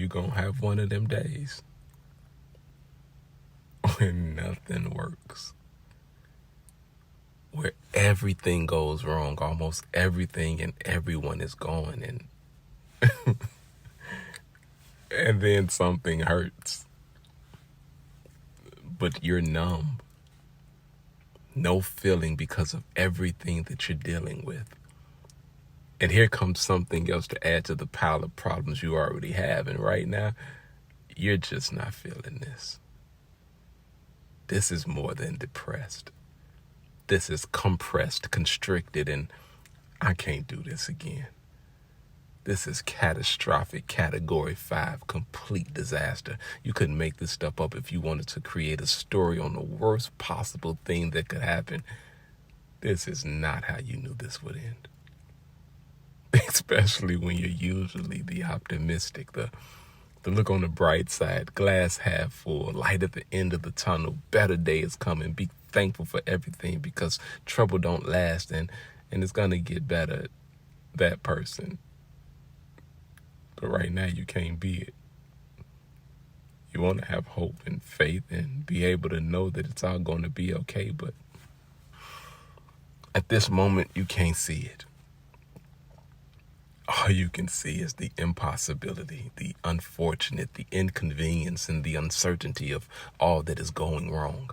you're going to have one of them days when nothing works, where everything goes wrong, almost everything and everyone is gone, and then something hurts, but you're numb. No feeling because of everything that you're dealing with. And here comes something else to add to the pile of problems you already have. And right now, you're just not feeling this. This is more than depressed. This is compressed, constricted, and I can't do this again. This is catastrophic, category 5, complete disaster. You couldn't make this stuff up if you wanted to create a story on the worst possible thing that could happen. This is not how you knew this would end. Especially when you're usually the optimistic, the look on the bright side, glass half full, light at the end of the tunnel, better day is coming, be thankful for everything because trouble don't last and it's gonna get better, that person. But right now you can't be it. You want to have hope and faith and be able to know that it's all going to be okay, but at this moment you can't see it. All you can see is the impossibility, the unfortunate, the inconvenience, and the uncertainty of all that is going wrong.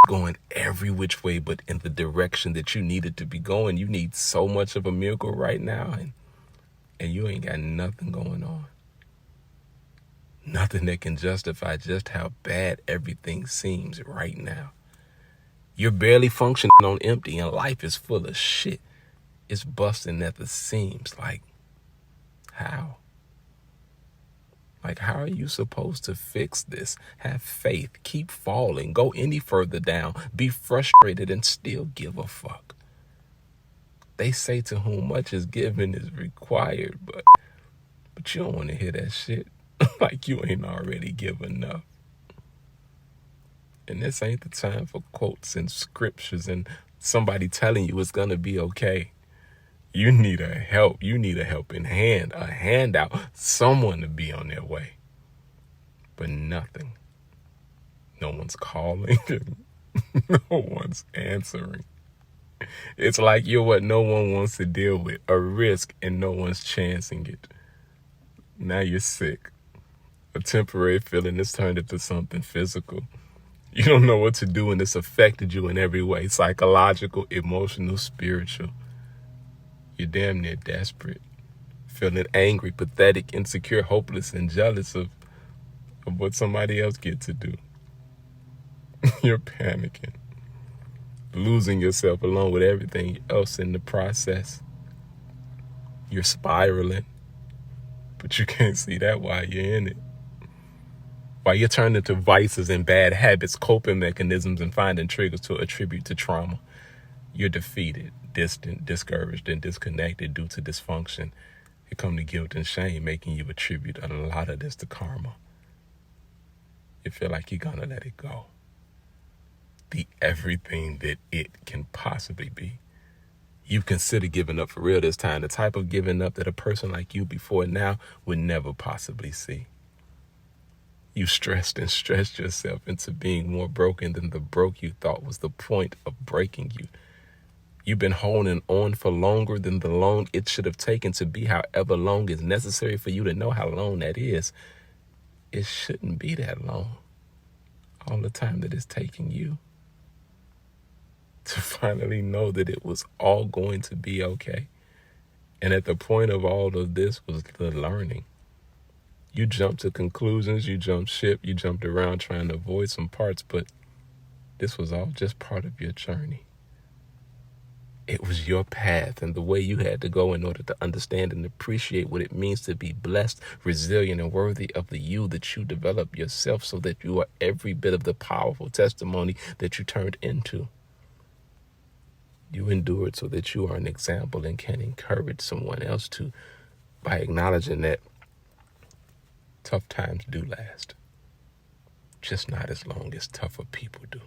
Going every which way but in the direction that you need it to be going. You need so much of a miracle right now, and you ain't got nothing going on. Nothing that can justify just how bad everything seems right now. You're barely functioning on empty, and life is full of shit. It's busting at the seams. Like, how? Like, how are you supposed to fix this? Have faith, keep falling, go any further down, be frustrated, and still give a fuck. They say to whom much is given is required, but you don't want to hear that shit. Like you ain't already given enough. And this ain't the time for quotes and scriptures and somebody telling you it's gonna be okay. You need a help. You need a helping hand, a handout, someone to be on their way. But nothing. No one's calling. No one's answering. It's like you're what no one wants to deal with, a risk, and no one's chancing it. Now you're sick. A temporary feeling has turned into something physical. You don't know what to do, and it's affected you in every way, psychological, emotional, spiritual. You're damn near desperate, feeling angry, pathetic, insecure, hopeless, and jealous of what somebody else gets to do. You're panicking, losing yourself along with everything else in the process. You're spiraling, but you can't see that while you're in it. While you're turning to vices and bad habits, coping mechanisms, and finding triggers to attribute to trauma. You're defeated, distant, discouraged, and disconnected due to dysfunction. Here come the guilt and shame, making you attribute a lot of this to karma. You feel like you're gonna let it go. The everything that it can possibly be. You consider giving up for real this time, the type of giving up that a person like you before now would never possibly see. You stressed and stressed yourself into being more broken than the broke you thought was the point of breaking you. You've been holding on for longer than the long it should have taken to be however long is necessary for you to know how long that is. It shouldn't be that long. All the time that it's taking you to finally know that it was all going to be okay. And at the point of all of this was the learning. You jumped to conclusions, you jumped ship, you jumped around trying to avoid some parts, but this was all just part of your journey. It was your path and the way you had to go in order to understand and appreciate what it means to be blessed, resilient, and worthy of the you that you develop yourself so that you are every bit of the powerful testimony that you turned into. You endured so that you are an example and can encourage someone else to, by acknowledging that tough times do last, just not as long as tougher people do.